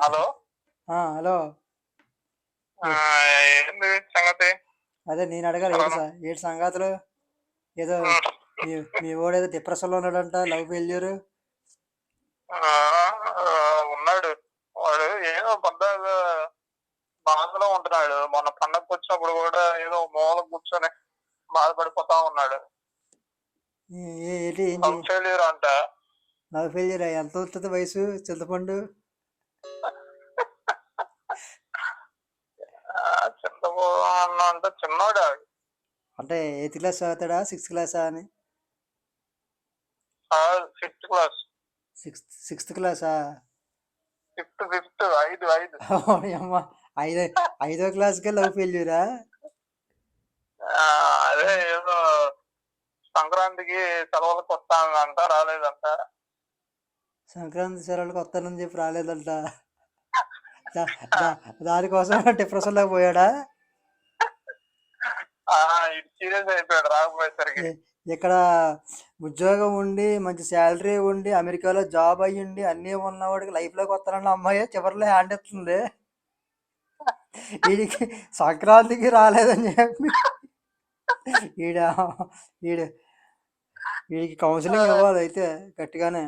Hello. Hello. ఏ ఏంది సంగతి? అదే నేను అడగాలి, కరోనా. ఏంటి సంగతులు? ఏదో ఉమ్, మీ మీ వాడు ఏదో డిప్రెషన్లో ఉన్నాడంట, లవ్ ఫెయిల్యూర్. ఆ, ఉన్నాడు. వాడు ఏదో పెద్దగా బాధలో ఉంటున్నాడు. మొన్న పండగకు వచ్చినప్పుడు కూడా ఏదో మూల కూర్చొని బాధపడిపోతా ఉన్నాడు. ఏంటి ఏం లవ్ ఫెయిల్యూర్ అంట. లవ్ ఫెయిల్యూర్ ఎంత అవుతుంది వయసు చింతపండు? చింతపూర్వం అంటే చిన్నోడు. అంటే 8th క్లాస్ చదువుతాడా, 6th క్లాసా అని? 5th class. సిక్స్త్ క్లాసా? ఫిఫ్త్ 5 అమ్మ, ఐదో 5వ క్లాస్కే లవ్ ఫెయిల్యూరా? అదే ఏదో సంక్రాంతికి సెలవులకు వస్తానంట, రాలేదంట. సంక్రాంతి సెలవులకు వస్తానని చెప్పి రాలేదంట. దానికోసం డిప్రెషన్లోకి పోయాడా? సీరియస్ అయిపోయాడు రాకపోయేసరికి. ఇక్కడ ఉద్యోగం ఉండి, మంచి శాలరీ ఉండి, అమెరికాలో జాబ్ అయ్యిండి అన్నీ ఉన్నవాడికి లైఫ్లోకి వస్తానన్న అమ్మాయి చివరిలో హ్యాండ్ ఇస్తుంది. వీడికి సంక్రాంతికి రాలేదని చెప్పి ఈడ ఈడు వీడికి కౌన్సిలింగ్ ఇవ్వాలి అయితే గట్టిగానే.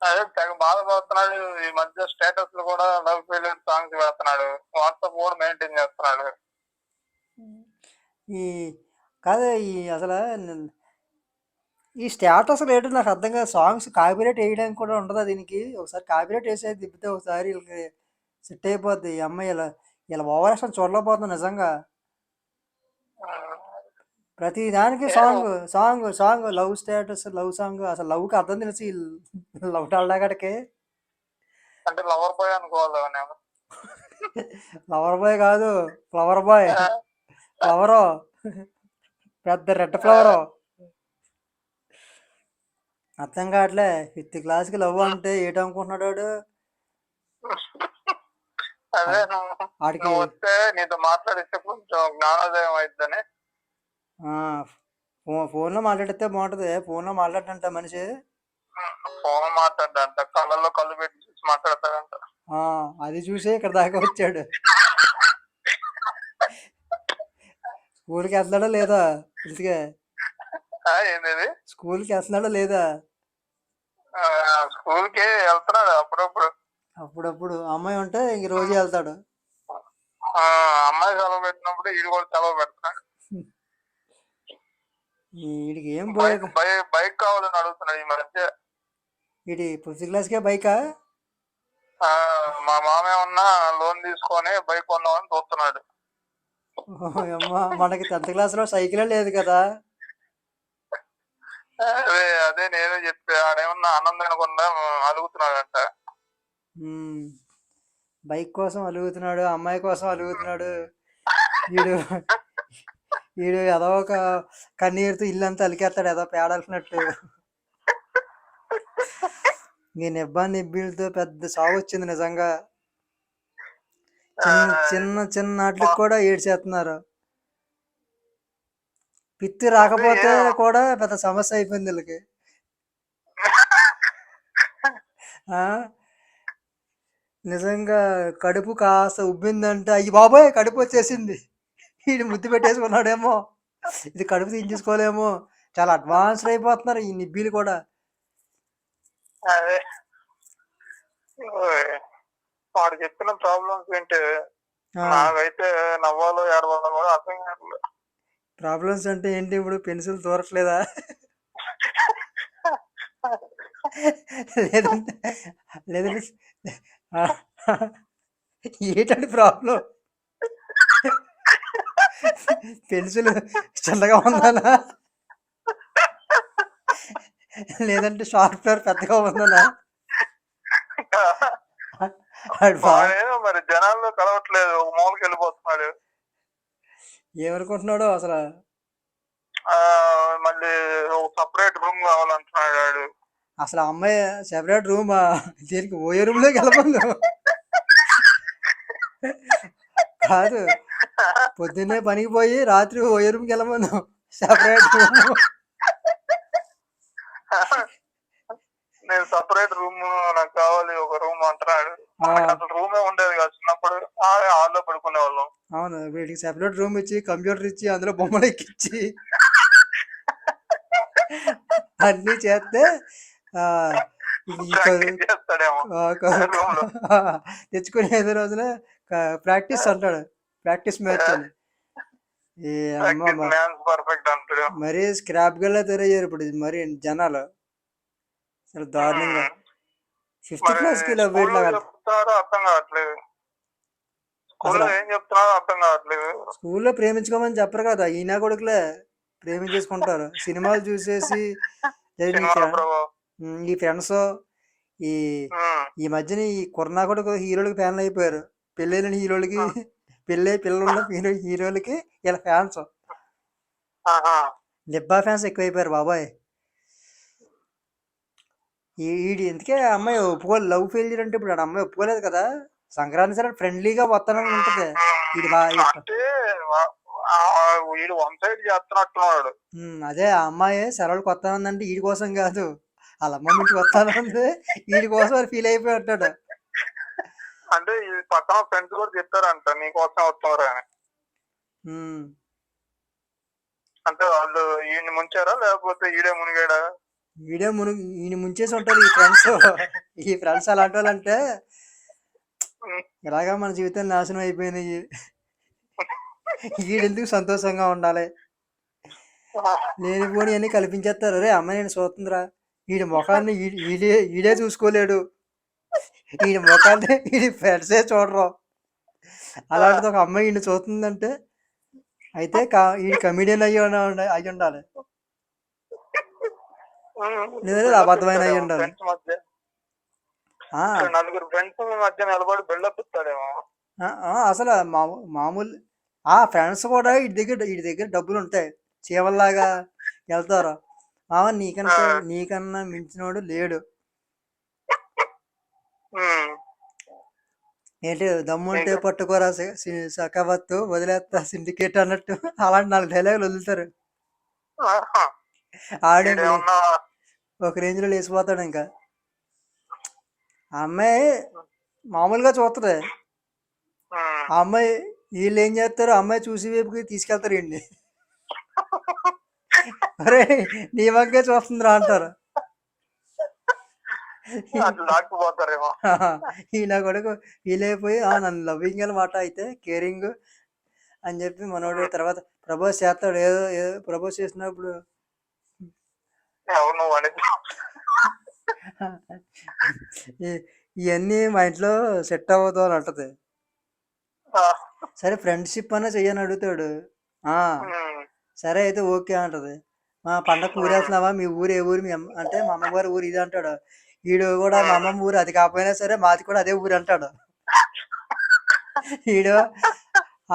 అదే తెగ బాధపడుతున్నాడు. ఈ మధ్య స్టేటస్ లో కూడా లవ్ ఫెయిల్యూర్ సాంగ్స్ వేస్తున్నాడు. వాట్సాప్ కూడా మెయింటైన్ చేస్తున్నాడు. ఈ కాదు, అసలు ఈ స్టేటస్ ఏంటో నాకు అర్థం కాదు. సాంగ్స్ కాపీరైట్ వేయడానికి కూడా ఉండదా దీనికి? ఒకసారి కాపీరైట్ వేసేది తిప్పితే ఒకసారి వీళ్ళకి సెట్ అయిపోద్ది. ఈ అమ్మాయి ఇలా ఇలా ఓవర్ యాక్షన్ చూడలేకపోతుంది నిజంగా. ప్రతి దానికి song song song love status, love song. అసలు లవ్కి అర్థం తెలిసి లవ్ టాల్డాగడికి అంటే లవర్ బాయ్ అనుకోవాలి. లవర్ బాయ్ కాదు, ఫ్లవర్ బాయ్. ఫ్లవరు, పెద్ద రెడ్ ఫ్లవరు. అర్థం కావట్లే. 5th క్లాస్కి లవ్ అంటే ఏటనుకుంటున్నాడు వాడు? అదే నువ్వు వస్తే నీతో మాట్లాడిస్తే కొంచెం జ్ఞానోదయం అయిద్దని. ఫోన్లో మాట్లాడితే బాగుంటుంది. ఫోన్లో మాట్లాడంట మనిషి. ఫోన్ మాట్లాడంట, కళ్ళల్లో కళ్ళు పెట్టి చూసి మాట్లాడతాడంట. అది చూసే ఇక్కడ దాకా వచ్చాడు. స్కూల్కి వెళ్తున్నాడా లేదా ఇంటికే? ఏంది? స్కూల్కి వెళ్తున్నాడా లేదా? స్కూల్కి వెళ్తున్నాడు అప్పుడప్పుడు. అప్పుడప్పుడు అమ్మాయి ఉంటే ఇంక రోజు వెళ్తాడు. అమ్మాయి సెలవు పెట్టినప్పుడు ఇది కూడా సెలవు పెడతాడు. వీడికి ఏం బైక్ కావాలని అడుగుతున్నాడు ఈ మధ్య. వీడి 5th క్లాస్కే బైకా? మా మామయ్య ఉన్న లోన్ తీసుకొని బైక్ కొందామని చూస్తున్నాడు. అమ్మా, మనకి 10th క్లాస్లో సైకిలే లేదు కదా. అదే నేనే చెప్పి ఆడేమన్నా అన్నం తినకుండా అలుగుతున్నాడంట. బైక్ కోసం అలుగుతున్నాడు, అమ్మాయి కోసం అలుగుతున్నాడు. వీడు వీడు ఏదో ఒక కన్నీరుతో ఇల్లంతా అలికేస్తాడు, ఏదో పేడాల్సినట్టు. నేను ఇబ్బంది ఇబ్బీలతో పెద్ద సాగు వచ్చింది నిజంగా. చిన్న చిన్న వాటికి కూడా ఏడ్చేస్తున్నారు. పిత్తి రాకపోతే కూడా పెద్ద సమస్య అయిపోయింది వీళ్ళకి. నిజంగా కడుపు కాస్త ఉబ్బిందంటే అయ్యి బాబోయ్ కడుపు వచ్చేసింది. వీడు ముద్దు పెట్టేసుకున్నాడేమో, ఇది కడుపు తీయించేసుకోలేమో. చాలా అడ్వాన్స్డ్ అయిపోతున్నారు ఈ నిబ్బీలు కూడా. అదే వాడు చెప్పిన ప్రాబ్లమ్స్ ఏంటి, నాకైతే నవ్వాలో ఏడవాలో కూడా అర్థం కావట్లేదు. ప్రాబ్లమ్స్ అంటే ఏంటి? ఇప్పుడు పెన్సిల్ దూరట్లేదా? లేదంటే ఏంటండి ప్రాబ్లం? పెన్సిల్ చిన్నగా ఉందనా, లేదంటే సాఫ్ట్వేర్ పెద్దగా ఉందనా? మరి జనాల్లో కలవట్లేదు, ఒక మూలకి వెళ్ళిపోతున్నాడు. ఏమనుకుంటున్నాడు అసలు? మళ్ళీ ఒక సపరేట్ రూమ్ కావాలంటున్నాడు. అసలు అమ్మాయి సెపరేట్ రూమా? దీనికి ఓయే రూమ్లోకి వెళ్ళమను. కాదు, పొద్దున్నే పనికి పోయి రాత్రి ఓయే రూమ్కి వెళ్ళమను. Separate room. నేను సపరేట్ రూమ్ నాకు కావాలి ఒక రూమ్ అంటున్నాడు. ఆ, మనకి అసలు రూమే ఉండేది కాదు చిన్నప్పుడు. హాల్లో పడుకునే వాళ్ళం. అవును, వీడికి సెపరేట్ రూమ్ ఇచ్చి కంప్యూటర్ ఇచ్చి అందులో బొమ్మలు ఎక్కించి అన్నీ చేస్తే ఆ, ఈ ప్రాక్టీస్ చేస్తాడేమో రూమ్ లో. తెచ్చుకునే ఏదో రోజున ప్రాక్టీస్ అంటాడు, ప్రాక్టీస్ మ్యాచ్ అని. ఈ ప్రాక్టీస్ అమ్మ మ్యాన్స్ పర్ఫెక్ట్ అంటాడు. మరీ స్క్రాప్ గల్లా తయారయ్యారు ఇప్పుడు మరి జనాలు, చాలా దారుణంగా. ఉమ్. ఫిఫ్త్ మరి క్లాస్కి ఇలా స్కూల్లో వీటిలాగా చెప్తున్నారో అర్థం కావట్లేదు. అసలు స్కూల్లో ఏం చెప్తున్నారో అర్థం కావట్లేదు. స్కూల్లో ప్రేమించుకోమని చెప్పరు కదా, ఈయన కొడుకులే ప్రేమించేసుకుంటారు సినిమాలు చూసేసి. లేదు సినిమాల ప్రభావం. ఈ ఫ్రెండ్స్ ఈ ఉమ్. ఈ మధ్యన ఈ కొరనా కొడుకు హీరోలకి ఫ్యాన్లు అయిపోయారు, పెళ్ళైన హీరోలకి, పిల్లలున్న హీరోలకి ఇలా ఫ్యాన్స్, ఆహా. లిబ్బా ఫ్యాన్స్ ఎక్కువైపోయారు బాబాయ్. ఎందుకే ఆ అమ్మాయి ఒప్పుకోలేదు, లవ్ ఫెయిల్యూర్ అంటే ఇప్పుడు ఆ అమ్మాయి ఒప్పుకోలేదు కదా, సంక్రాంతి సరే ఫ్రెండ్లీగా వస్తానని ఉంటుంది. ఇది అంటే ఆ వీడు వన్ సైడ్ చేస్తున్నట్టున్నాడు. అదే ఆ అమ్మాయి సెలవులకు వస్తానందంటే వీడి కోసం కాదు, వాళ్ళ అమ్మమ్మ ఇంటికి వస్తానంది, వీడి కోసం అని ఫీల్ అయిపోయి ఉంటాడు. అంటే ఈ పక్కన ఫ్రెండ్స్ కూడా చెప్పారంట నీకోసం వస్తున్నారు అని. అంటే వాళ్ళు ఈయన్ని ముంచారా లేకపోతే ఈడే మునిగాడా? ఈయన ముంచేసి ఉంటారు ఈ ఫ్రెండ్స్ అలాంటి వాళ్ళు అంటే ఇలాగా మన జీవితం నాశనం అయిపోయినాయి, ఈడెందుకు సంతోషంగా ఉండాలి, లేనిపోని అన్ని కల్పించేస్తారు. రే అమ్మాయి నేను చూస్తుందిరా, వీడి ముఖాన్ని ఈడే చూసుకోలేడు, వీడి ముఖాన్ని వీడి ఫ్రెండ్సే చూడరు, అలాంటిది ఒక అమ్మాయి ఈయన చూస్తుందంటే అయితే వీడి కమిడియన్ అయ్యి ఉండాలి, లేదా అబద్ధమైన అయ్యి ఉండాలి. ఫ్రెండ్స్ మధ్య నలుగురు ఫ్రెండ్స్ మధ్య నిలబడి బిల్డప్ ఇస్తాడేమో. అసలు మామూలు ఫ్రెండ్స్ కూడా వీడి దగ్గర డబ్బులు ఉంటాయి, చీవల్లాగా వెళ్తారు. నీకన్నా మించినోడు లేడు, ఏంటి దమ్ముంటే పట్టుకోరా సకవత్తు వదిలేస్తా సిండికేట్ అన్నట్టు అలాంటి 4 డైలాగులు వదులుతారు. ఆడే ఒక రేంజ్లో లేచిపోతాడు. ఇంకా ఆ అమ్మాయి మామూలుగా చూస్తుంది, ఆ అమ్మాయి వీళ్ళు ఏం చేస్తారు, అమ్మాయి చూసి వైపుకి తీసుకెళ్తారు వీడిని, అరే నీ వంకే చూస్తుందిరా అంటారు. ఈయన కొడుకు వీలైపోయి నన్ను లవ్వింగ్ అనమాట, అయితే కేరింగ్ అని చెప్పి మనోడు తర్వాత ప్రపోజ్ చేస్తాడు. ఏదో ప్రపోజ్ చేసినప్పుడు ఇవన్నీ మా ఇంట్లో సెట్ అవ్వదు అని అంటది. సరే ఫ్రెండ్షిప్ అనే చెయ్యని అడుగుతాడు, సరే అయితే ఓకే అంటది. మా పండగ ఊరేస్తున్నావా, మీ ఊరు ఏ ఊరు, అంటే మా అమ్మగారు ఊరు ఇది అంటాడు. వీడు కూడా మా అమ్మమ్మ ఊరు అది కాకపోయినా సరే మాది కూడా అదే ఊరు అంటాడు. వీడు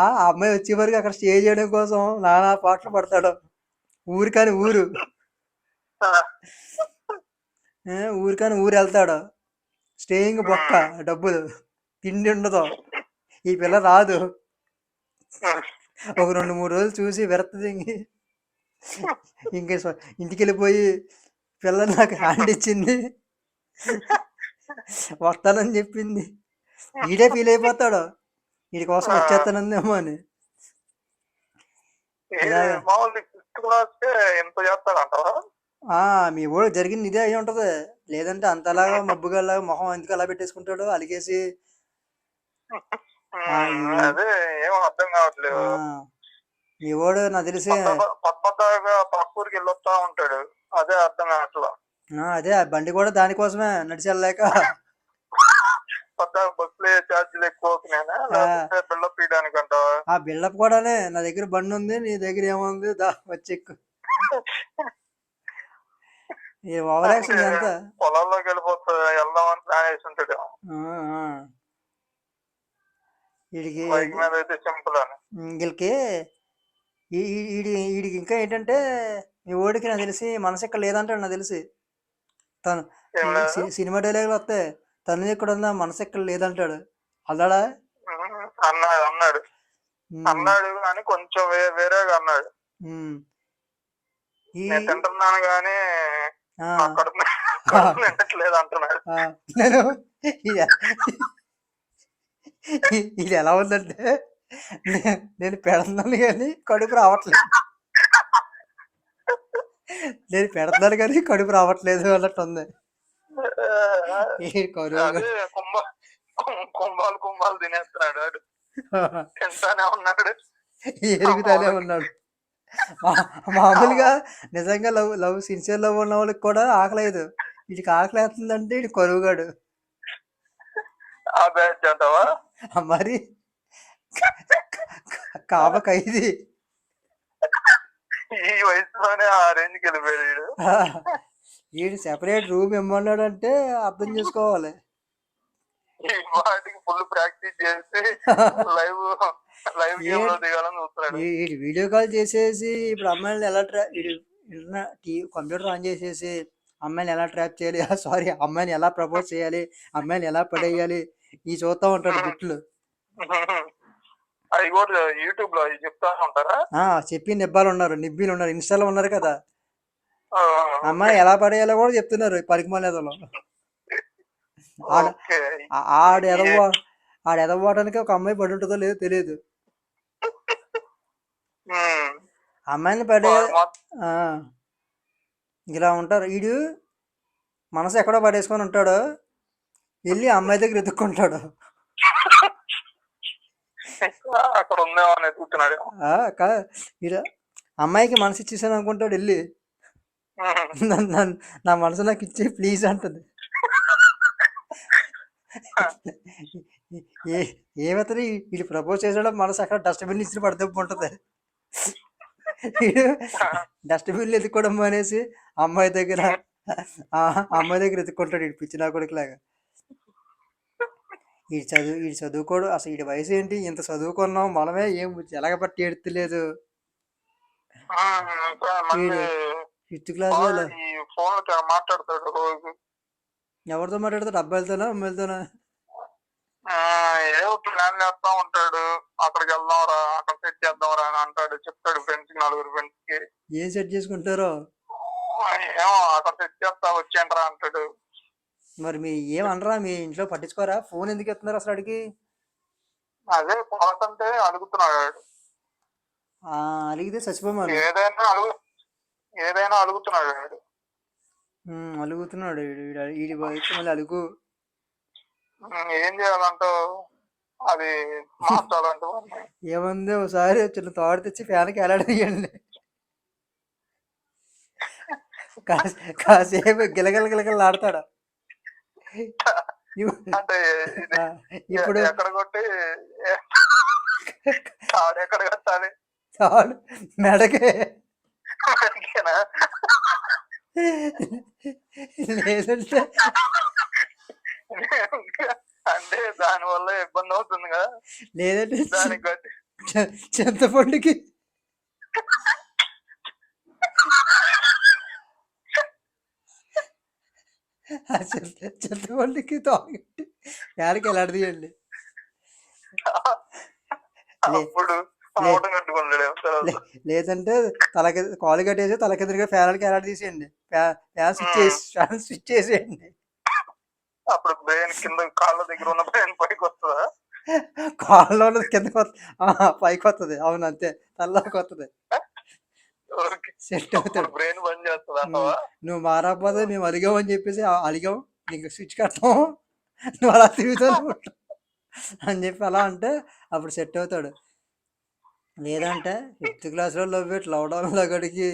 ఆ అమ్మాయి వచ్చే వరకు అక్కడ స్టే చేయడం కోసం నానా పాటలు పడతాడు. ఊరికాని ఊరు వెళ్తాడు, స్టేయింగ్ బొక్క, డబ్బులు, తిండి ఉండదు, ఈ పిల్ల రాదు. ఒక 2-3 రోజులు చూసి వెరత్తది, ఇంక ఇంటికి వెళ్ళిపోయి పిల్ల నాకు హ్యాండ్ ఇచ్చింది, వస్తానని చెప్పింది, ఈడే ఫీల్ అయిపోతాడు, వీడి కోసం వచ్చేస్తానందేమో అని. మీ ఊళ్ళో జరిగింది ఇదే అయి ఉంటది, లేదంటే అంతలాగా మబ్బుగల్లాగా మొహం ఎందుకు అలా పెట్టేసుకుంటాడు అలిగేసి. మీ వాడు నాకు తెలిసి అదే బండి కూడా దానికోసమే నడిచి వెళ్ళలేక ఆ బిల్డప్ కూడానే, నా దగ్గర బండి ఉంది నీ దగ్గర ఏముంది దా వచ్చెక్కు, ఈ ఓవర్ యాక్షన్ అంతా పొలంలోకి వెళ్దామని ప్లాన్ వేసి ఉంటాడు వీడికి. వీడికి ఇంకా ఏంటంటే మీ ఓడికి నాకు తెలిసి మనసు ఇక్కడ లేదంటాడు, నాకు తెలిసి తను సినిమా డైలాగులు వస్తాయి, తను ఇక్కడ ఉందా మనసు ఇక్కడ లేదంటాడు. అల్లాడా అన్నాడు కానీ కొంచెం వేరేగా అన్నాడు. తింటున్నాను కానీ నేను ఇది ఎలా ఉందంటే నేను పెడుతున్నాను కానీ కడుపు రావట్లేదు, నేను పెడుతున్నాను కానీ కడుపు రావట్లేదు అన్నట్టు ఉంది. ఈ కరువు అదే కుంభాలు కుంభాలు తినేస్తున్నాడు వాడు, తింటానే ఉన్నాడు. ఎరుగుతానే ఉన్నాడు. మామూలుగా నిజంగా లవ్ లవ్ సిన్సియర్ లవ్ ఉన్న వాళ్ళకి కూడా ఆకలేదు, వీడికి ఆకలి వేస్తుందంటే వీడి కరువుగాడు. ఆ బ్యాచ్ అంటావా? మరి కామ ఖైదీ. ఈ వయసులోనే ఆ రేంజ్కి వెళ్ళిపోయాడు వీడు. వీడు సెపరేట్ రూమ్ ఇమ్మన్నాడంటే అర్థం చేసుకోవాలి. ఈ వాటికి ఫుల్ ప్రాక్టీస్ చేసి లైవ్ లైవ్ గేమ్ లో దిగాలని చూస్తున్నాడు. వీడు వీడియో కాల్ చేసేసి ఇప్పుడు అమ్మాయిని ఎలా కంప్యూటర్ ఆన్ చేసేసి అమ్మాయిని ఎలా ట్రాప్ చేయాలి, సారీ అమ్మాయిని ఎలా ప్రపోజ్ చేయాలి, అమ్మాయిని ఎలా పడేయాలి, ఈ చూస్తా ఉంటాడు బిట్లు. అవి కూడా యూట్యూబ్ లో చెప్తా ఉంటారా? చెప్పి నిబ్బీలు ఉన్నారు, ఇన్స్టాలో ఉన్నారు కదా, అమ్మాయి ఎలా పడేయాలో కూడా చెప్తున్నారు పరికమాలేదలో. ఆడెదవ్వడానికి ఒక అమ్మాయి పడి ఉంటుందో లేదో తెలియదు, అమ్మాయిని పడే ఇలా ఉంటారు. వీడు మనసు ఎక్కడో పడేసుకొని ఉంటాడు, వెళ్ళి అమ్మాయి దగ్గర ఎత్తుక్కుంటాడు. అక్కడ ఉందేమో ఎత్తుకుతున్నాడు. అమ్మాయికి మనసు ఇచ్చేసాను అనుకుంటాడు, వెళ్ళి నా మనసు నాకు ఇచ్చే ప్లీజ్ అంటుంది. ఏమైతుంది వీడు ప్రపోజ్ చేసాడో మనసు అక్కడ డస్ట్బిన్ ఇచ్చి పడితే ఉంటుంది. డస్ట్బిన్లు ఎత్తుకోవడం అనేసి అమ్మాయి దగ్గర ఎత్తుకుంటాడు వీడు పిచ్చి నా కొడుకులాగా. వీడి చదువుకోడు అసలు, వీడి వయసు ఏంటి, ఇంత చదువుకున్నాం మనమే ఏం ఎలాగ పట్టి ఎడతలేదు. ఫిఫ్త్ క్లాస్ మాట్లాడతాడు, ఎవరితో మాట్లాడతాడు, అబ్బాయిలతోనా అమ్మాయిలతోనా? ఏదో ప్లాన్ చేస్తా ఉంటాడు, అక్కడికి వెళ్దాం రా, అక్కడ సెట్ చేద్దాం రా అని అంటాడు, చెప్తాడు ఫ్రెండ్స్ కి, 4 ఫ్రెండ్స్ కి. ఏం సెట్ చేసుకుంటారో ఏమో అక్కడ సెట్ చేస్తా వచ్చేయండిరా అంటాడు. మరి మీ ఏమనరా, మీ ఇంట్లో పట్టించుకోరా, ఫోన్ ఎందుకు ఎత్తున్నారు అసలు అడిగి? అదే పోతంటే అడుగుతున్నాడు, అలిగితే చచ్చిపోమని, ఏదైనా అడుగుతున్నాడు, అలుగుతున్నాడు వీడి వయసు మళ్ళీ అలుగు. ఏం చేయాలంటావు, అది మార్చాలంటూ ఏముంది, ఒకసారి చిన్న తోడు తెచ్చి ఫ్యాన్కి ఎలాడేయండి, కాసేపు గిలగిల ఆడతాడు. అంటే ఇప్పుడు ఎక్కడ కొట్టి ఎక్కడ కట్టాలి, తాడు మెడకే, లేదంటే అంటే దాని వల్ల ఇబ్బంది అవుతుంది కదా, లేదంటే దానికి కట్టి చింతపండుకి చింతపండుకి తోగట్టి యాడికి ఎలాడదీయండి. లేదంటే కాలు కట్టేసి తలకెదురుగా ఫ్యాన్కి ఎలాడ తీసేయండి, ఫ్యాన్ స్విచ్ చేసేయండి. అప్పుడు బ్రెయిన్ కింద కాళ్ళ దగ్గర ఉన్న బ్రెయిన్ పైకి వస్తుందా? కాళ్ళలో ఉన్నది కిందకి పైకి వస్తుంది, అవును అంతే, తలలోకి వస్తుంది, సెట్ అవుతాడు. బ్రెయిన్ బంద్ చేస్తుంది. నువ్వు మారకపోతే మేము అలిగాం అని చెప్పేసి అలిగాం, నీకు స్విచ్ కడతాం, నువ్వు అలా తిరుగుతావు అని చెప్పి అలా అంటే అప్పుడు సెట్ అవుతాడు. లేదంటే 5th క్లాస్లో లవ్ డౌన్లో గడికి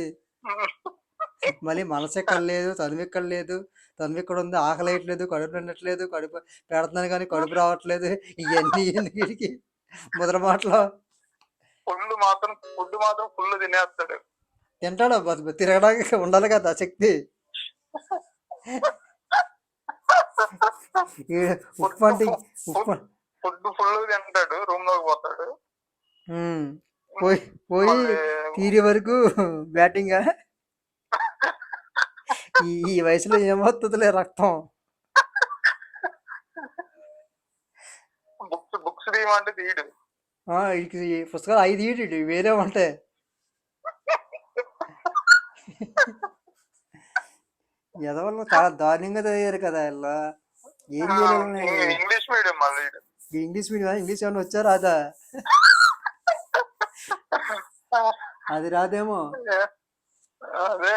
మళ్ళీ మనసు ఎక్కడలేదు, తనువు ఎక్కడలేదు, తనువు ఇక్కడ ఉంది, ఆకలి వేయట్లేదు, కడుపు నిండట్లేదు, కడుపు పెడుతున్నాను కానీ కడుపు రావట్లేదు, ఇవన్నీ వీడికి ముద్ర మాటలో. ఫుడ్ మాత్రం ఫుల్ తినేస్తాడు, తింటాడు, తిరగడానికి ఉండాలి కదా శక్తి. ఫుడ్ ఫుల్ తింటాడు, రూమ్ లోకి పోతాడు, పోయి తీరి వరకు బ్యాటింగ్. ఈ వయసులో ఏమవుతుందిలే రక్తం. బుక్స్ తీయమంటే తీయడు, వీడికి పుస్తకాలు 5 తీయడు, వేరే ఉంటాయి. ఎదవల్ల చాలా దారుణంగా తయారు కదా ఇలా. ఏం చేయాలి, ఇంగ్లీష్ మీడియం మళ్ళీ ఈ ఇంగ్లీష్ మీడియం ఇంగ్లీష్ ఏమైనా వచ్చా రాదా? అది రాదేమో. అదే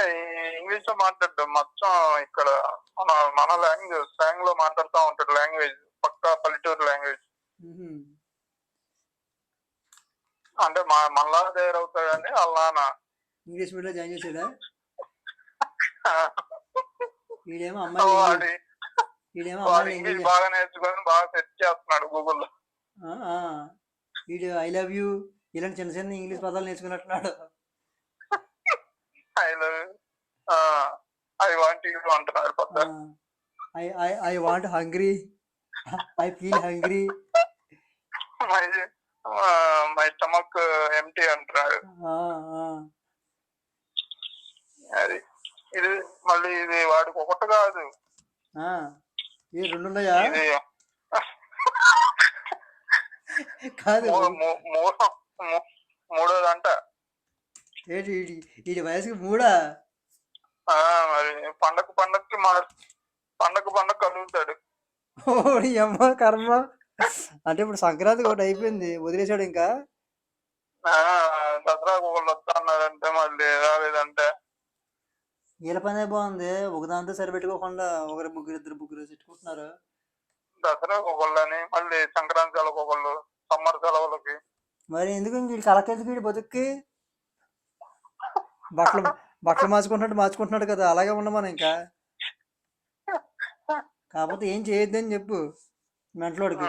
ఇంగ్లీష్ లో మాట్లాడతాం మొత్తం ఇక్కడ మన మన లాంగ్వేజ్ స్లాంగ్ లో మాట్లాడుతూ ఉంటాడు. లాంగ్వేజ్ పక్కా పల్లెటూరు లాంగ్వేజ్. మ్హూ. అంటే మనలా తయారవుతాడని వాళ్ళ నాన్న. ఇంగ్లీష్ మీడియం జాయిన్ చేసాడా? వీడేమో అమ్మాయిలు వాడి వీడేమో వాడు అమ్మాయిలు ఇంగ్లీష్ ఇంగ్లీష్ బాగా నేర్చుకొని బాగా సెర్చ్ చేస్తున్నాడు గూగుల్లో. వీడు ఐ లవ్ యూ ఇలాంటి చిన్న చిన్న ఇంగ్లీష్ పదాలు నేర్చుకున్నట్టున్నాడు. I love I want you అంటున్నాడు కొత్త. I I I want hungry, I feel hungry. My my stomach empty అంటున్నాడు. అది ఇది మళ్ళీ ఇది వాడికి ఒకటి కాదు, ఇది రెండు ఉన్నాయా? ఇది కాదు మూడోదంట. ఏంటి వీడి వయసుకి మూడా? మరి పండగకి కలుగుతాడు. ఓడి అమ్మ కర్మ. అంటే ఇప్పుడు సంక్రాంతికి ఒకటి అయిపోయింది, వదిలేశాడు ఇంకా. దసరాకు ఒకళ్ళు వస్తా అన్నారంటే మళ్ళీ రాలేదంటే. వీళ్ళ పనే బాగుంది, ఒకదాంతో సరిపెట్టుకోకుండా ఒకరు ఇద్దరు ముగ్గురు పెట్టుకుంటున్నారు. దసరాకు ఒకళ్ళని, మళ్ళీ సంక్రాంతి సెలవుకి ఒకళ్ళు, సమ్మర్ సెలవులకి. మరి ఎందుకు వీడి కలకెందుకు వీడి బతుక్కి? బట్టలు మార్చుకుంటున్నాడు కదా, అలాగే ఉండమని ఇంకా. కాకపోతే ఏం చేయొద్దని చెప్పు మెంటలోడికి.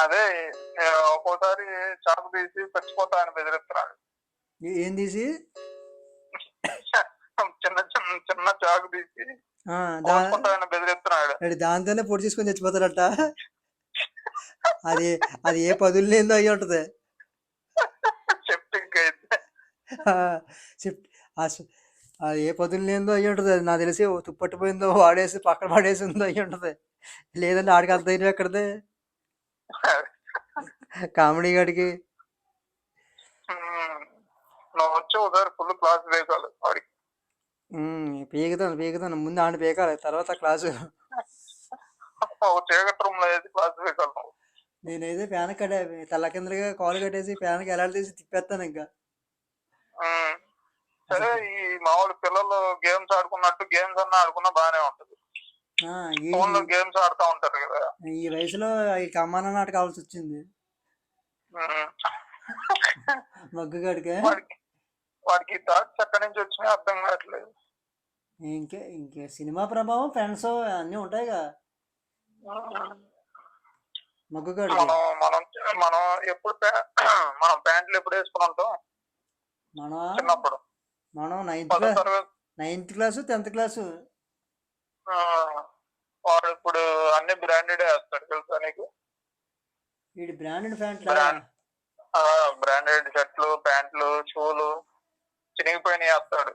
అదే ఒక్కోసారి చాకు తీసి చచ్చిపోతా అని బెదిరిస్తున్నాడు. ఏం తీసి? చిన్న చాకు తీసి బెదిరిస్తున్నాడు. దాంతోనే పొడి చేసుకొని చచ్చిపోతాడట. అది ఏ పదులు లేదో అయ్యి ఉంటది. అది ఏ పదులు లేదో అయ్యి ఉంటది. అది నాకు తెలిసి తుప్పట్టిపోయిందో వాడేసి పక్కన పడేసిందో అయ్యి ఉంటది. లేదంటే ఆడికి అంత ధైర్యం ఎక్కడదే కామెడీ గడికి. ఫుల్ క్లాస్ వేసాలి వాడికి. పీకుతాను ముందు ఆడిని పీకాలి, తర్వాత క్లాసు. నేనైతే ఫ్యాన్ కట్టే తల్ల కిందగా కాలు కట్టేసి ఫ్యాన్కి ఎలాంటి తీసి తిప్పేస్తాను ఇంకా. సరే ఈ మామూలు పిల్లలు గేమ్స్ ఆడుకున్నట్టు గేమ్స్ అన్నా ఆడుకున్నా బానే ఉంటది. గేమ్స్ ఆడుతూ ఉంటారు కదా. ఈ వయసులో ఈ కమ్మాన నాట కావాల్సి వచ్చింది మగ్గుగాడికే. వాడికి థాట్స్ ఎక్కడి నుంచి వచ్చినాయి అర్థం కావట్లేదు. ఇంకే సినిమా ప్రభావం, ఫ్రెండ్స్ అన్నీ ఉంటాయిగా మగ్గుగాడు. మనం ఎప్పుడు మనం ప్యాంట్లు ఎప్పుడు వేసుకుని ఉంటాం చిన్నప్పుడు? మనం 9th క్లాసు 10th క్లాసు. వాడు ఇప్పుడు అన్ని బ్రాండెడ్ వేస్తాడు తెలుసా నీకు? వీడి బ్రాండెడ్ ప్యాంట్లు, బ్రాండెడ్ షర్ట్లు, ప్యాంట్లు, షూలు చినిగిపోయినాయి వేస్తాడు.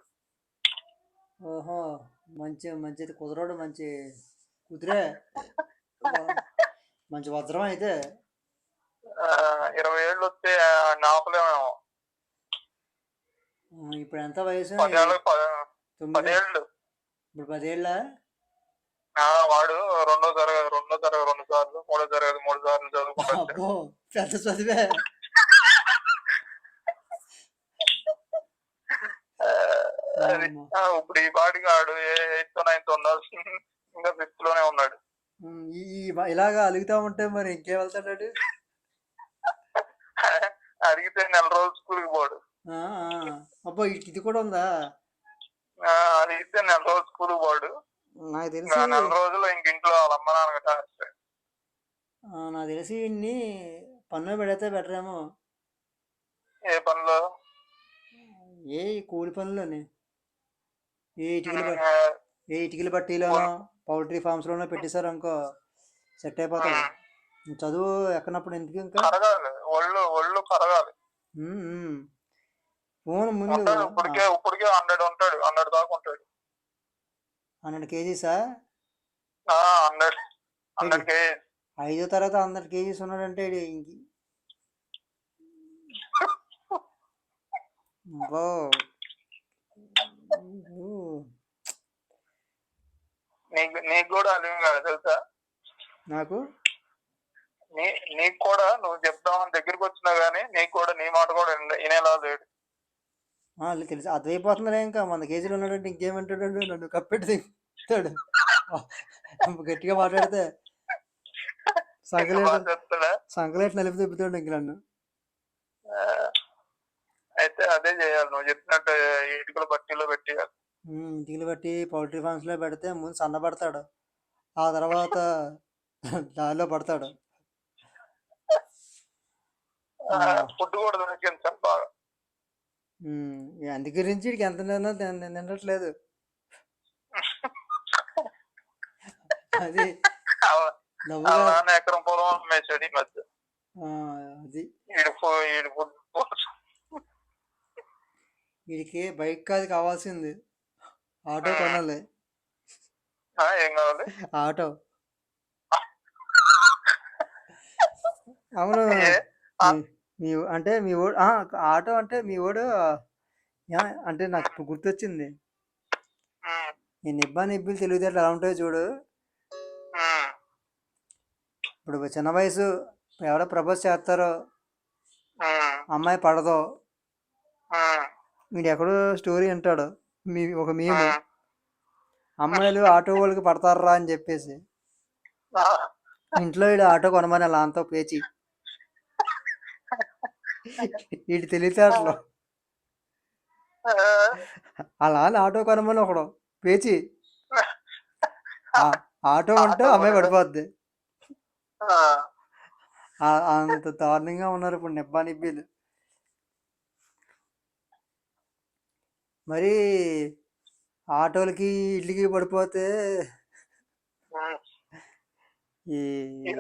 ఓహో, మంచిది కుదరడు, మంచి కుదిరే మంచి వజ్రం అయితే. 20 ఏళ్ళు వస్తే నాపలేమేమో. ఇప్పుడు ఎంత వయసు? 10 ఏళ్ళు. ఇప్పుడు 10 ఏళ్ళ. వాడు రెండో తరగతి 2 సార్లు, 3వ తరగతి 3 సార్లు చదువుకుంటాడు. పెద్ద చదివే. ఇప్పుడు ఈ పాటికి ఆడు 8th 9th ఉండాల్సి ఇంకా 5th లోనే ఉన్నాడు. ఇలాగా అలుగుతా ఉంటే మరి ఇంకేం వెళ్తాడు? అడిగితే 4 రోజులు స్కూల్కి పోడు. అబ్బో ఇది కూడా ఉందా? అడిగితే 4 రోజులు స్కూల్కి పోడు. నాకు తెలిసి 4 రోజులు ఇంక ఇంట్లో వాళ్ళ అమ్మ నాన్న నాకు తెలిసి ఇన్ని పన్ను పెడితే బెటర్ ఏమో. ఏ పనులు? ఏ కూలి పనులని, ఏ ఇటుకలు బట్టీలోనో పౌల్ట్రీ ఫార్మ్స్ లోనో పెట్టేశారు అనుకో, సెట్ అయిపోతాడు. చదువు ఎక్కనప్పుడు ఎందుకు ఇంకా ఒళ్ళు కరగాలి. ఫోన్ ముందు ఇప్పటికే 100 ఉంటాడు, 100 దాకా ఉంటాడు. 100 కేజీసా? 100 కేజీస్. 5వ తరగతి 100 కేజీస్ ఉన్నాడంటే నీకు కూడా అలివి కాదు తెలుసా? నాకు నీకు కూడా నువ్వు చెప్దామని దగ్గరికి వచ్చినా గానీ నీకు కూడా నీ మాట కూడా వినేలా లేడు. వాళ్ళు తెలిసి అర్థమైపోతుందిలే, ఇంకా 100 కేజీలు ఉన్నాడంటే ఇంకేమంటాడు, నన్ను కప్పెట్టి దిగుతాడు. గట్టిగా మాట్లాడితే సంకలేట్ నలిపి తిప్పుతాడు ఇంక నన్ను. అయితే అదే చేయాలి నువ్వు చెప్పినట్టు, ఇటుకల బట్టీలో పెట్టి ఇటుకలు బట్టి పౌల్ట్రీ ఫార్మ్స్ లో పెడితే ముందు సన్నపడతాడు, ఆ తర్వాత దానిలో పడతాడు. ఫుడ్ కూడా దొరికింది బాగా. అందు గురించి వీడికి ఎంత నిండట్లేదు. అది ఎకరం పొలం అమ్మేసాడు ఈ మధ్య. అది వీడికి బైక్ కాదు కావాల్సింది, ఆటో కొనాలి. ఏం కావాలి? ఆటో. అవును, అంటే మీ ఓడు ఆటో అంటే మీ ఓడు అంటే నాకు గుర్తొచ్చింది. ఈ నిబ్బిలు తెలివితేటలు ఎలా ఉంటాయో చూడు. ఇప్పుడు చిన్న వయసు ఎవడో ప్రపోజ్ చేస్తారో, అమ్మాయి పడదో, వీడు ఎక్కడో స్టోరీ వింటాడు, ఒక మేము అమ్మాయిలు ఆటో వాళ్ళకి పడతారా అని చెప్పేసి ఇంట్లో వీడు ఆటో కొనమని అలా అంతా పేచి వీటి తెలివితేటలు. అలా అని ఆటో కొనమని ఒకడు పేచి ఆటో ఉంటే అమ్మాయి పడిపోద్ది. అంత దారుణంగా ఉన్నారు ఇప్పుడు నిబ్బీలు. మరి ఆటోలకి ఇడ్లీకి పడిపోతే ఈ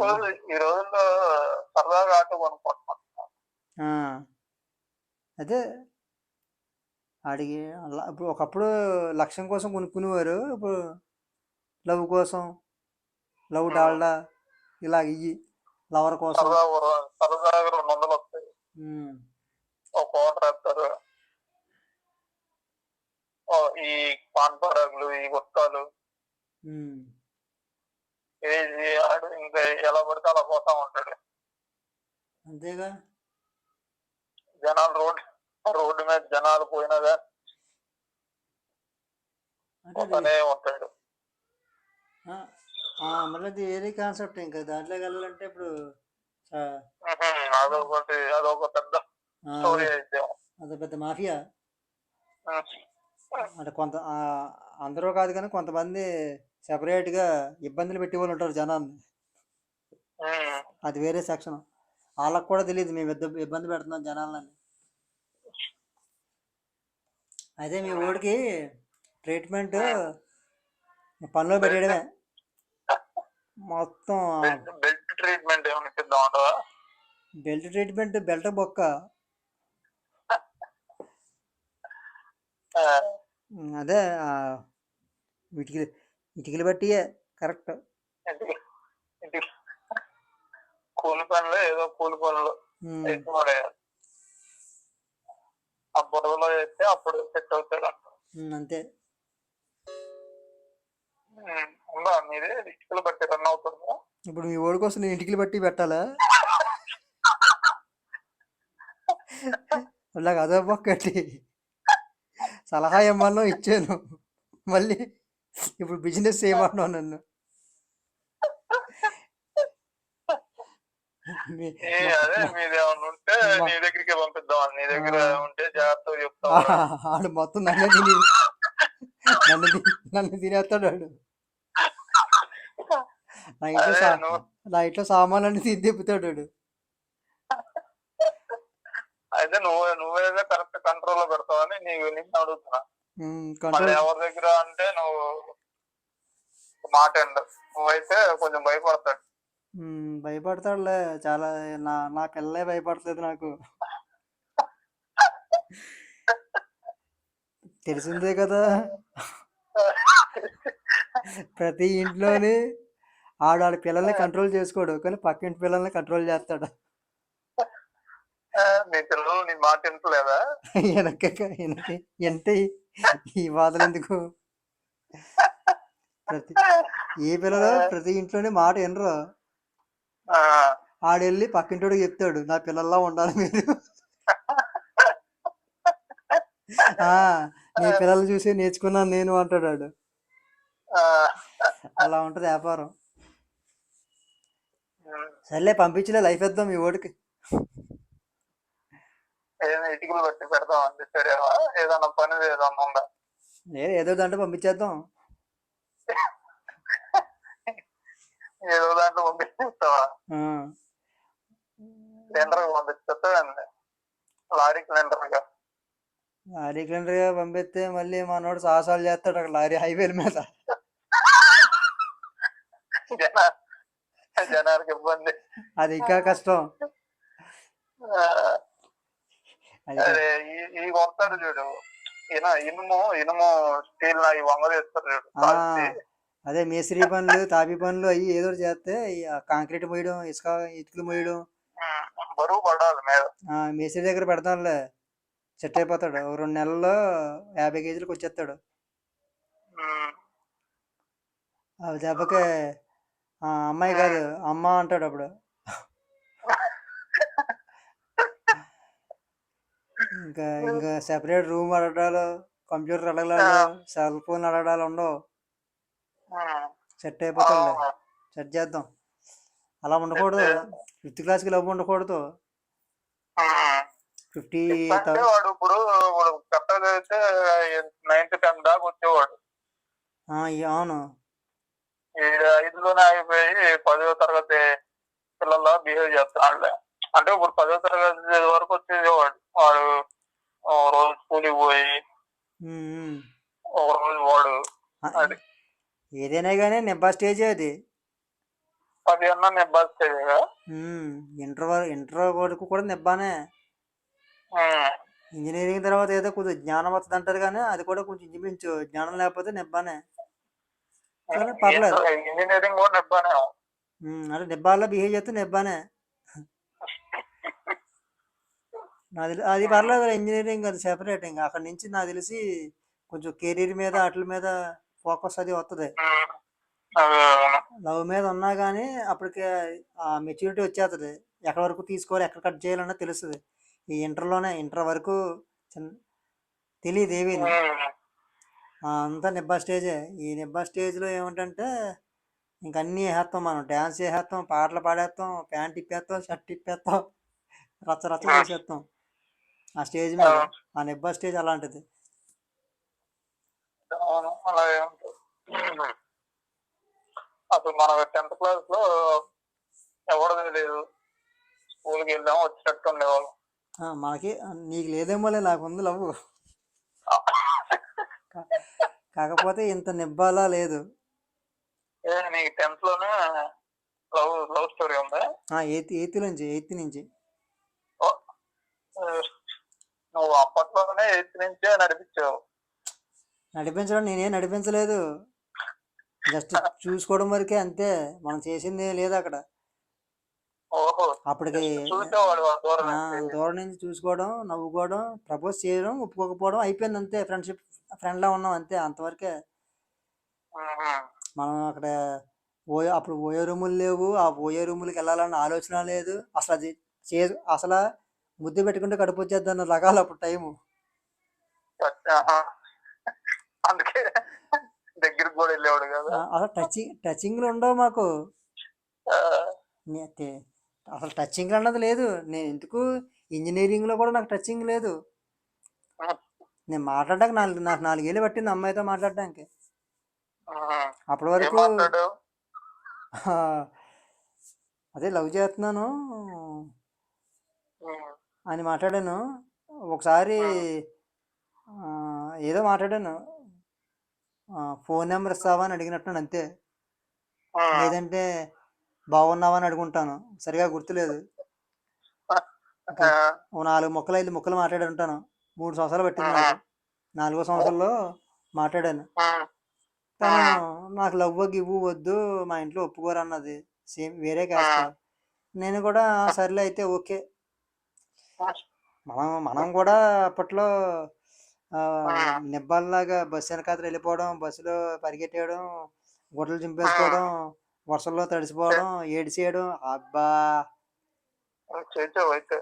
రోజుల్లో సరదాగా ఆటో కొనుక్కుంటున్నాం. అదే అడిగి ఇప్పుడు ఒకప్పుడు లక్ష్యం కోసం కొనుక్కునేవారు, ఇప్పుడు లవ్ కోసం, లవ్ డాల్డా ఇలా ఇయ్యి లవర్ కోసం సరదాగా 200 వస్తాయి, ఒక కోటర్ వేస్తారు. ఈ పాన్ పరాగులు, ఈ గుట్కాలు ఆడు ఇంకా ఎలా పడితే అలా పోతా ఉంటాడు. అంతేగా, జనాలు రోడ్డు మీద జనాలు పోయినాగా పోతానే ఉంటాడు. మళ్ళీ అది వేరే కాన్సెప్ట్. ఇంకా దాంట్లోకి వెళ్ళాలంటే ఇప్పుడు అదొక పెద్ద స్టోరీ అయితే, అదొక పెద్ద మాఫియా. అంటే అందరూ కాదు కానీ కొంతమంది సెపరేట్ గా ఇబ్బందులు పెట్టి వాళ్ళు ఉంటారు జనాన్ని, అది వేరే సెక్షన్. వాళ్ళకు కూడా తెలియదు మేము ఇబ్బంది పెడుతున్నాం జనాలని. అదే మీ ఊడికి ట్రీట్మెంట్ పనిలో పెట్టడమే మొత్తం. బెల్ట్ ట్రీట్మెంట్ బెల్ట్ బొక్క. అదే ఇటుకలు బట్టియే కరెక్ట్. కూలి పనులు ఏదో కూలి పనులు ఆ బుర్రలో వేస్తే అప్పుడు సెట్ అవుతాడు అంతే. మీదే ఇటుకలు బట్టి రన్ అవుతుందా? ఇప్పుడు మీ ఓడి కోసం నేను ఇటుకలు బట్టి పెట్టాలా? అలాగ అదో ఒక్కటి సలహా ఏమన్నా ఇచ్చాను, మళ్ళీ ఇప్పుడు బిజినెస్ చేయమన్నావు నన్ను. అదే మీదేమన్నా ఉంటే నీ దగ్గరికి పంపిద్దాం, నీ దగ్గర ఉంటే జాగ్రత్తగా చెప్తాను. ఆడు మొత్తం నన్ను తినేస్తాడు ఆడు. నా ఇంట్లో సామాన్లన్నీ తిప్పుతాడు ఆడు. అయితే నువ్వేదో కరెక్ట్ కంట్రోల్ లో పెడతావని నిన్ను అడుగుతున్నా. ఎవరి దగ్గర అంటే నువ్వు మాట నువ్వైతే కొంచెం భయపడతాడు. భయపడతాడులే చాలా. నా పిల్లలే భయపడలేదు నాకు, తెలిసిందే కదా. ప్రతి ఇంట్లోని ఆడాడి పిల్లల్ని కంట్రోల్ చేసుకోడు, కానీ పక్కింటి పిల్లల్ని కంట్రోల్ చేస్తాడు. నీ పిల్లలు నీ మాట వింటలేదా? ఎంత ఈ బాధలు ఎందుకు? ఏ పిల్లలు ప్రతి ఇంట్లోనే మాట వినరు. ఆడెళ్ళి పక్కింటోడికి చెప్తాడు నా పిల్లల్లా ఉండాలి మీరు. ఆ, నీ పిల్లల్ని చూసి నేర్చుకున్నాను నేను అంటాడు ఆడు. ఆ, అలా ఉంటుంది వ్యాపారం. ఉమ్. సర్లే పంపించలే, లైఫ్ ఇద్దాం మీ ఓడికి. ఏదైనా ఇటుకలు బట్టి పెడదామండి సరేవా? ఏదన్నా పని ఏదన్నా ఉందా? ఏదో దాంట్లో పంపించేద్దాం. ఏదో దాంట్లో పంపిస్తావా? ఆ, సిలిండర్ పంపిస్తాండి, లారీ సిలిండర్గా. లారీ క్లీనర్గా పంపిస్తే మళ్ళీ మనోడు సాహసాలు చేస్తాడు అక్కడ లారీ హైవేల మీద. జన జనానికి ఇబ్బంది. అది ఇంకా కష్టం. ఆ, అది అదే ఈ కొడతారు చూడు, ఇనుము స్టీల్ ఈ వంగలేస్తారు చూడు ఆ, కాల్చి. అదే మేస్త్రీ పనులు తాపీ పనులు అవి ఏదో ఒకటి చేస్తే ఈ కాంక్రీట్ మోయడం ఇటుకలు మోయడం. బరువు పడాలి మీద. మేస్త్రి దగ్గర పెడతానులే, సెట్ అయిపోతాడు. ఓ 2 నెలల్లో 50 కేజీలకు వచ్చేస్తాడు. ఉమ్, అవి దెబ్బకి అమ్మాయి కాదు అమ్మ అంటాడు అప్పుడు. ఇంకా సెపరేట్ రూమ్ అడగాలు, కంప్యూటర్ అడగాలు, సెల్ ఫోన్ అడగాలు ఉండవు. సెట్ అయిపోతాడులే, అవును. సెట్ చేద్దాం. అలా ఉండకూడదు, 5th క్లాస్కి లవ్ ఉండకూడదు. 50 అంటే వాడు ఇప్పుడు కరెక్ట్గా అయితే 9th 10th దాకా వచ్చేవాడు. అవును. 5లోనే ఆగిపోయి 10వ తరగతి పిల్లల్లా బిహేవ్ చేస్తున్నాడులే. అంటే ఇప్పుడు 10వ తరగతి వరకు వచ్చేవాడు వాడు. ఒక రోజు స్కూల్కి పోయి ఒక రోజు వాడు. అది ఏదైనా కానీ నిబ్బా స్టేజ్ అది. 10 అన్నా నిబ్బాస్తేగా. ఇంటర్ వరకు కూడా నిబ్బానే. ఇంజనీరింగ్ తర్వాత ఏదో కొంచెం జ్ఞానం వస్తుంది అంటారు, కానీ అది కూడా కొంచెం ఇంచుమించు జ్ఞానం లేకపోతే నిబ్బానే. కానీ పర్లేదు, ఇంజనీరింగ్ కూడా నిబ్బానే. అంటే నిబ్బాల్లో బిహేవ్ చేస్తే నిబ్బానే. అది పర్లేదు, ఇంజనీరింగ్ అది సెపరేట్. ఇంకా అక్కడి నుంచి నాకు తెలిసి కొంచెం కెరీర్ మీద వాటి మీద ఫోకస్ అది వస్తుంది. లవ్ మీద ఉన్నా కానీ అప్పటికే మెచ్యూరిటీ వచ్చేస్తుంది. ఎక్కడి వరకు తీసుకోవాలి, ఎక్కడ కట్ చేయాలన్నా తెలుస్తుంది. ఈ ఇంటర్ వరకు తెలియదు ఏమీని. అంతా నిబ్బా స్టేజే. ఈ నిబ్బా స్టేజ్లో ఏమిటంటే ఇంకన్నీ వేసేస్తాం, మనం డ్యాన్స్ వేసేస్తాం, పాటలు పాడేస్తాం, ప్యాంట్ ఇప్పేస్తాం, షర్ట్ ఇప్పేస్తాం, రచ్చ చేసేస్తాం ఆ స్టేజ్ మీద. ఆ నిబ్బా స్టేజ్ అలాంటిది. అలాగే ఉంటుంది. అసలు మన 10th క్లాస్లో ఎవరు తెలియదు, స్కూల్కి వెళ్దాం వచ్చినట్టు ఉండేవాళ్ళం. మనకి నీకు లేదేమోలే, నాకు ఉంది లవ్. కాకపోతే ఇంత నిబ్బాలా లేదు. నీకు 10th లోనే లవ్ స్టోరీ ఉందా? 8th నుంచి. నువ్వు అప్పట్లోనే 8th నుంచే నడిపించావు. నడిపించడం నేనేం నడిపించలేదు, జస్ట్ చూసుకోవడం వరకే అంతే. మనం చేసింది లేదు అక్కడ. అప్పటికి దూరం నుంచి చూసుకోవడం, నవ్వుకోవడం, ప్రపోజ్ చేయడం, ఒప్పుకోకపోవడం అయిపోయింది అంతే. ఫ్రెండ్లా ఉన్నాం అంతే, అంతవరకే. మనం అక్కడ అప్పుడు ఓయో రూములు లేవు, ఆ ఓయో రూములకి వెళ్ళాలన్న ఆలోచన లేదు అసలు. అది అసలు ముద్దు పెట్టుకుంటే కడుపు వచ్చేద్దన్న రకాలు అప్పుడు టైము. అందుకే దగ్గరికి కూడా వెళ్ళేవాడు కదా. అసలు టచింగ్లు ఉండవు మాకు. అసలు టచింగ్ అన్నది లేదు. నేను ఎందుకు ఇంజనీరింగ్లో కూడా నాకు టచింగ్ లేదు. నేను మాట్లాడడానికి నాకు 4 ఏళ్ళు పట్టింది అమ్మాయితో మాట్లాడడానికి. అప్పటి వరకు అదే లవ్ చేస్తున్నాను అని మాట్లాడాను. ఒకసారి ఏదో మాట్లాడాను, ఫోన్ నెంబర్ ఇస్తావా అని అడిగినట్టున్నాను అంతే. లేదంటే బాగున్నావా అని అడుగుంటాను, సరిగా గుర్తులేదు. 4 ముక్కలు 5 ముక్కలు మాట్లాడి ఉంటాను. 3 సంవత్సరాలు పట్టింది నాకు. 4వ సంవత్సరంలో మాట్లాడాను. తను నాకు లవ్ గివ్వు వద్దు, మా ఇంట్లో ఒప్పుకోరు అన్నది. సేమ్ వేరే క్యాస్ట్. నేను కూడా సర్లే అయితే ఓకే. మనం కూడా అప్పట్లో నిబ్బాల్లాగా బస్సు వెనకాతలు వెళ్ళిపోవడం, బస్సులో పరిగెట్టేయడం, గుడ్డలు చింపేసుకోవడం, వర్షంలో తడిసిపోవడం, ఏడిసేయడం. అబ్బా చేసావు అయితే.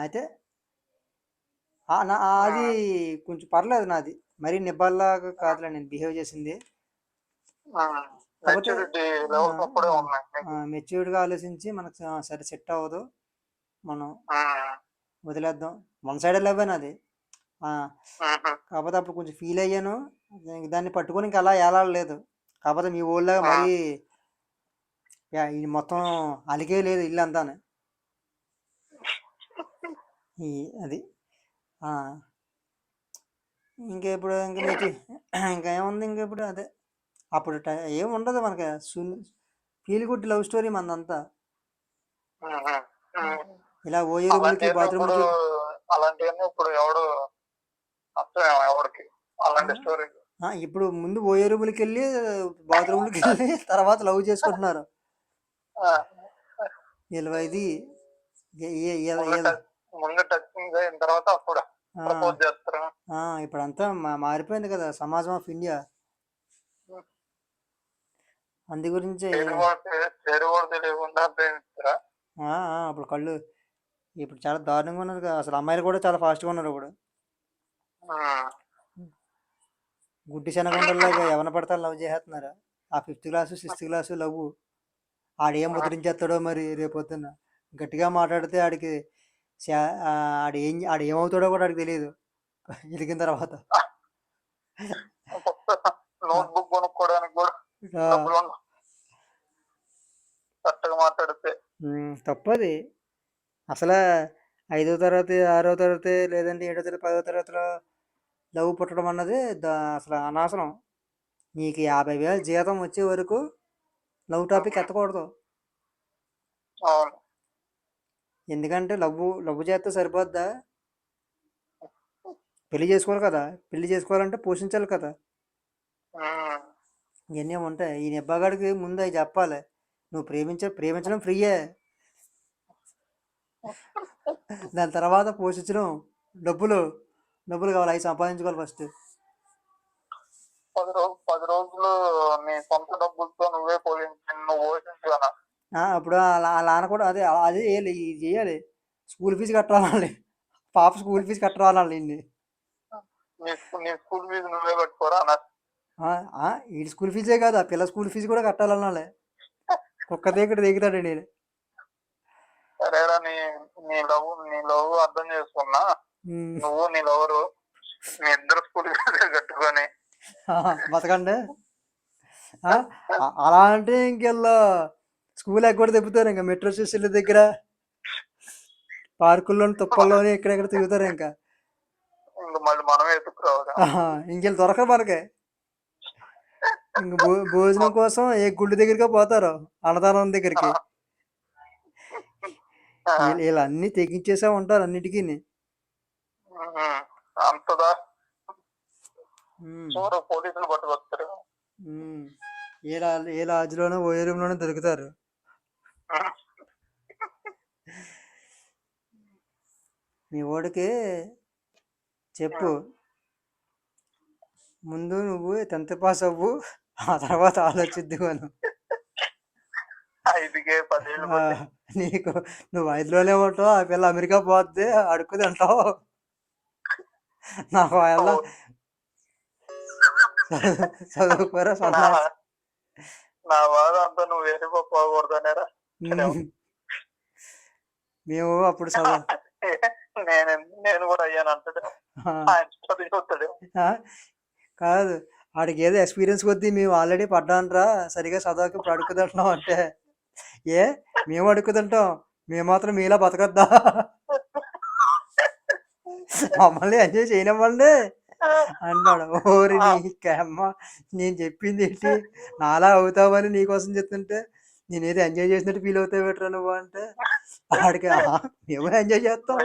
అయితే అది కొంచెం పర్లేదు నాది, మరీ నిబ్బల్లాగా కాదులే నేను బిహేవ్ చేసింది. కాకపోతే మెచ్యూరిటీ లెవెల్స్ అప్పుడే ఉన్నాయి నీకు. మెచ్యూర్డ్గా ఆలోచించి మనకు సరే సెట్ అవ్వదు, మనం వదిలేద్దాం, వన్ సైడ్ లవ్ అది. కాకపోతే అప్పుడు కొంచెం ఫీల్ అయ్యాను, దాన్ని పట్టుకొని ఇంకా అలా ఏలాడలేదు. కాకపోతే మీ ఊళ్ళగా మరీ ఇది మొత్తం అలిగే లేదు ఇల్లు అంతానే. అది ఇంకా ఇప్పుడు ఇంకా ఇంకా ఏముంది, ఇంకా ఇప్పుడు అదే అప్పుడు ఏముండదు మనకి, ఫీల్ గుడ్ లవ్ స్టోరీ మనదంతా. ఇలా ఓయేరుములకి బాత్రూమ్లకి అలాంటివన్నీ ఇప్పుడు ఎవడు ఎవరికి అలాంటి స్టోరీ. ఇప్పుడు ముందు ఓయేరుములకి వెళ్ళి బాత్రూమ్లకి వెళ్ళి తర్వాత లవ్ చేసుకుంటున్నారు. ఇది ముందు టచింగ్ అయిన తర్వాత అప్పుడు ప్రపోజ్ చేస్తారు. ఇప్పుడంతా మారిపోయింది కదా సమాజం ఆఫ్ ఇండియా, అందు గురించి అప్పుడు కళ్ళు ఇప్పుడు చాలా దారుణంగా ఉన్నారు కదా, అసలు అమ్మాయిలు కూడా చాలా ఫాస్ట్గా ఉన్నారు ఇప్పుడు. గుడ్డి శనగుండల్లాగా ఎవరిని పడతారు లవ్ చేస్తున్నారు. ఆ 5th class 6th class love, ఆడేం ముద్రించేస్తాడో మరి రేపొద్దున్న. గట్టిగా మాట్లాడితే ఆడికి ఆడేమవుతాడో కూడా ఆడికి తెలియదు ఎదిగిన తర్వాత. నోట్బుక్ కొనుక్కోవడానికి కూడా మాట్లాడితే తప్పది. అసలు 5వ తరగతి 6వ తరగతి లేదంటే 7వ తరగతి 10వ తరగతిలో లవ్ పుట్టడం అన్నది అసలు అనవసరం. నీకు 50,000 జీతం వచ్చే వరకు లవ్ టాపిక్ ఎత్తకూడదు. ఎందుకంటే లవ్ చేస్తే సరిపోద్దా, పెళ్లి చేసుకోవాలి కదా, పెళ్లి చేసుకోవాలంటే పోషించాలి కదా, ఇవన్నీ ఉంటాయి. ఈ నిబ్బాగాడికి ముందు అవి చెప్పాలి, నువ్వు ప్రేమించడం ఫ్రీయే, దాని తర్వాత పోషించడం డబ్బులు కావాలి, అవి సంపాదించుకోవాలి ఫస్ట్. 10 రోజులు నీ సొంత డబ్బులతో నువ్వే పోషించాలి. అప్పుడు అలా కూడా అదే చేయాలి, స్కూల్ ఫీజు కట్టాలి, పాప స్కూల్ ఫీజు కట్టరావాలి. నీ స్కూల్ ఫీజు నువ్వే కట్టుకోరా. ఈ స్కూల్ ఫీజే కాదు, ఆ పిల్ల స్కూల్ ఫీజు కూడా కట్టాలన్నాలే. కుక్క దిగుతాడు నేను. సరేరా, నీ లవ్ అర్థం చేసుకున్నా, నువ్వు నీ లవరు మీ ఇద్దరు స్కూల్ ఫీజు కట్టుకొని బతకండి. అలా అంటే ఇంకెళ్ళా స్కూల్ ఎక్కడ తిప్పుతారు, ఇంకా మెట్రో స్టేషన్ల దగ్గర, పార్కుల్లోని తుప్పల్లోని ఎక్కడెక్కడ తిరుగుతారు. ఇంకా మళ్ళీ మనమే ఎత్తుకురావాలి. ఇంకెళ్ళి దొరకదు మనకి. ఇంక భోజనం కోసం ఏ గుళ్ళు దగ్గరికి పోతారు, అన్నదానం దగ్గరికి. వీళ్ళు అన్ని తెగించేసా ఉంటారు అన్నిటికీ. పోలీసులు పట్టుకొస్తారు, ఏ లాడ్జ్లోనో ఓయేరూంలోనో దొరుకుతారు. మీ ఓడికి చెప్పు, ముందు నువ్వు 10th పాస్ అవ్వు, ఆ తర్వాత ఆలోచిద్దుకోను. నీకు నువ్వు 5లోనే ఉంటావు, ఆ పిల్ల అమెరికా పోద్ది, అడుక్కు తింటావు. నాకు వాళ్ళ చదువుకోరా నా బాధ అంతా నువ్వు వెళ్ళిపోకూడదనేరా. మేము అప్పుడు నేను కూడా అయ్యాను అంటాడు. కాదు, ఆడికి ఏదో ఎక్స్పీరియన్స్ కొద్దీ మేము ఆల్రెడీ పడ్డానరా, సరిగా చదవక ఇప్పుడు అడుక్కుతుంటున్నాం అంటే, మేము అడుక్కుతుంటాం, మేము మాత్రం మీలా బతకద్దా, మమ్మల్ని ఎంజాయ్ చేయనివ్వండి అన్నాడు. ఓరి నీకమ్మ, నేను చెప్పింది ఏంటి, నాలా అవుతావని నీకోసం చెప్తుంటే నేనేదో ఎంజాయ్ చేసినట్టు ఫీల్ అవుతావు పెట్టరా నువ్వు అంటే, ఆడికి మేము ఎంజాయ్ చేస్తాం.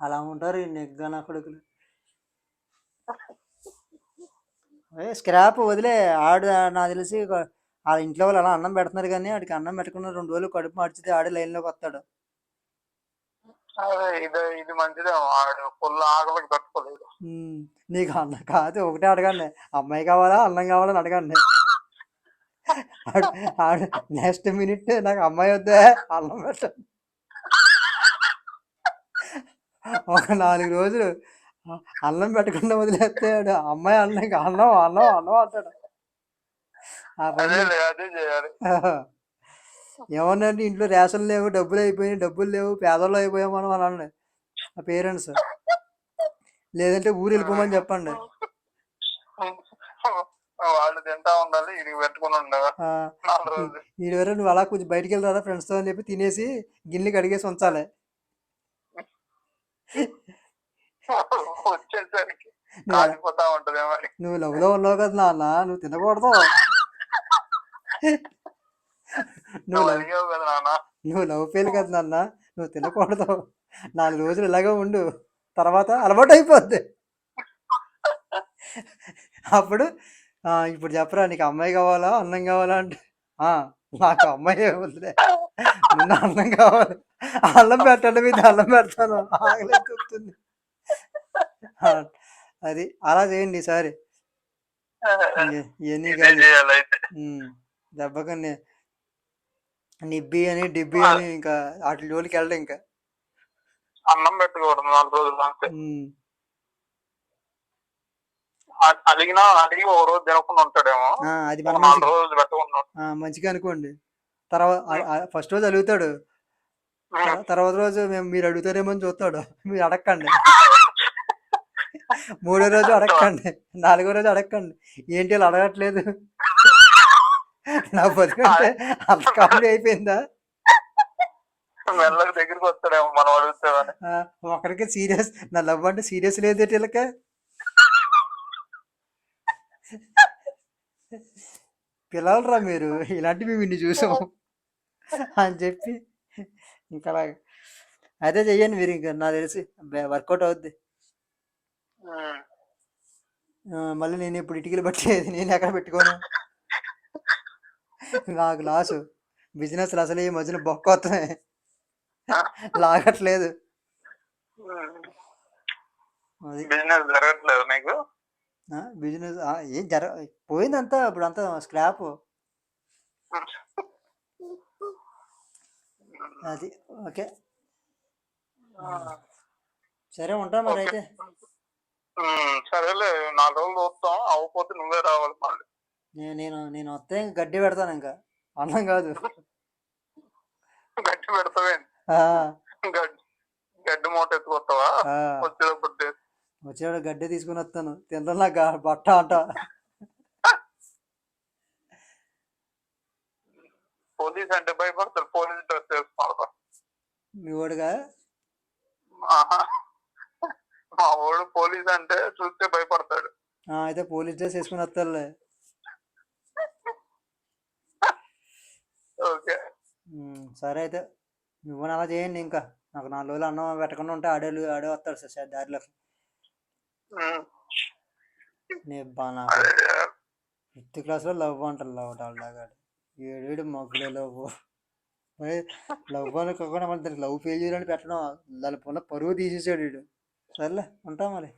అలా ఉంటారు ఈ నెగ్గాన కొడుకులు. స్క్రాప్ వదిలే, ఆడు నాకు తెలిసి వాళ్ళ ఇంట్లో వాళ్ళు అలా అన్నం పెడుతున్నారు, కానీ ఆడికి అన్నం పెట్టకుండా 2 రోజులు కడుపు మార్చితే ఆడే లైన్లోకి వస్తాడు. ఇది మంచిదే, ఫుల్ ఆకలికి తట్టుకోలేదు. నీకు అన్నం కాదు, ఒకటే అడగండి, అమ్మాయి కావాలా అన్నం కావాలని అడగండి. ఆడు ఆడు నెక్స్ట్ మినిట్ నాకు అమ్మాయి వద్దే అన్నం పెట్టండి. ఒక 4 రోజులు అన్నం పెట్టకుండా వదిలేస్తే ఆడు అమ్మాయి అన్నం ఇంకా అన్నం అన్నం అన్నం అంటాడు. ఆ పని అదేలే అదే చేయాలి. ఏమన్నా అంటే ఇంట్లో రేషన్ లేవు, డబ్బులు అయిపోయినాయి, డబ్బులు లేవు, పేదోళ్ళు అయిపోయాం మనం అని అనండి ఆ పేరెంట్స్. లేదంటే ఊరు వెళ్ళిపోమని చెప్పండి. వాళ్ళు తింటా ఉండాలి, ఇది పెట్టుకుని ఉండగా 4 రోజులు వీడి వరకు నువ్వు అలా కొంచెం బయటికి వెళ్తారా ఫ్రెండ్స్తో అని చెప్పి తినేసి గిన్నెలు కడిగేసి ఉంచాలి. వచ్చేసరికి నువ్వు కాలిపోతా ఉంటది మరి. నువ్వు లవ్లో ఉన్నావు కదా నాన్న, నువ్వు తినకూడదు. నువ్వు నువ్వు లవ్ అడిగావు కదా నాన్న. నువ్వు లవ్ ఫెయిల్ కదా నాన్న, నువ్వు తినకూడదు. 4 రోజులు ఇలాగే ఉండు, తర్వాత అలవాటు అయిపోద్ది. అప్పుడు ఇప్పుడు చెప్పరా నీకు అమ్మాయి కావాలా అన్నం కావాలా అంటే నాకు అమ్మాయి వద్దులే, ముందు అన్నం కావాలి, అన్నం పెట్టండి మీద అన్నం పెడతాను ఆగలేదు చెప్తుంది. అది అలా చేయండి ఈసారి. ఇవన్నీ ఇదే కాదు చేయాలి అయితే. దెబ్బకని నిబ్బి అని డిబ్బి అని ఇంకా వాటి జోలికి వెళ్ళడం ఇంకా. అన్నం పెట్టకూడదు 4 రోజులు అంతే. అడిగి ఒక రోజు తినకుండా ఉంటాడేమో, అది మన 4 రోజులు పెట్టకుండా మంచిగా అనుకోండి. తర్వాత ఫస్ట్ రోజు అడుగుతాడు, తర్వాత రోజు మీరు అడుగుతారేమో అని చూస్తాడు, మీరు అడగండి. 3వ రోజు అడగండి, 4వ రోజు అడగండి, ఏంటి వాళ్ళు అడగట్లేదు, నా బతుకంటే అంత కామెడీ అయిపోయిందా. మెల్లగా దగ్గరికి వస్తాడేమో మనం అడుగుతామని. ఒకరికి సీరియస్, నా లవ్ అంటే సీరియస్ లేదేటి వీళ్ళకి. పిల్లలరా మీరు, ఇలాంటివి ఇన్ని చూసాం అని చెప్పి ఇంకా అలాగే అదే చెయ్యండి మీరు. ఇంకా నాకు తెలిసి వర్కౌట్ అవుద్ది. మళ్ళీ నేను ఇప్పుడు ఇటుకలు పట్టేది నేను ఎక్కడ పెట్టుకోను, నాకు లాసు. బిజినెస్ అసలు ఈ మధ్యన బొక్క వస్తున్నాయి, లాగట్లేదు. బిజినెస్ జరగట్లేదు నీకు? బిజినెస్ ఏం పోయిందంతా, ఇప్పుడు అంతా స్క్రాప్. అది ఓకే, సరే ఉంటా మరి అయితే. సరేలే 4 రోజులు చూస్తాం, అవ్వకపోతే నువ్వే రావాలి మళ్ళీ. నేను వస్తే గడ్డి పెడతాను, ఇంకా అన్నం కాదు. గడ్డి పెడతావేంటి? గడ్డి మూట ఎత్తుకొస్తావా వచ్చేవాడు గడ్డి తీసుకుని వస్తాను, తింటాను నాకు బట్ట అంట. పోలీస్ అంటే భయపడతాడు, పోలీస్ డ్రెస్ వేసుకుంటా. మీ వాడుగా మా వాడు పోలీస్ అంటే చూస్తే భయపడతాడు. అయితే పోలీస్ డ్రెస్ వేసుకుని వస్తాడులే. ఓకే సరే అయితే నువ్వు అలా చేయండి. ఇంకా నాకు 4 రోజులు అన్నం పెట్టకుండా ఉంటే ఆడే వస్తాడు సార్ దారిలో. నాకు 5th క్లాస్లో లవ్ అంటారు, లవ్ డాల్లాగాడు ఏడు మగ్గులే లవ్. లవ్ అని కాకుండా మన దానికి లవ్ ఫెయిల్యూర్ అని పెట్టడం, దాని పొన్న పరువు తీసేసాడు వీడు. సర్లే ఉంటా మరి.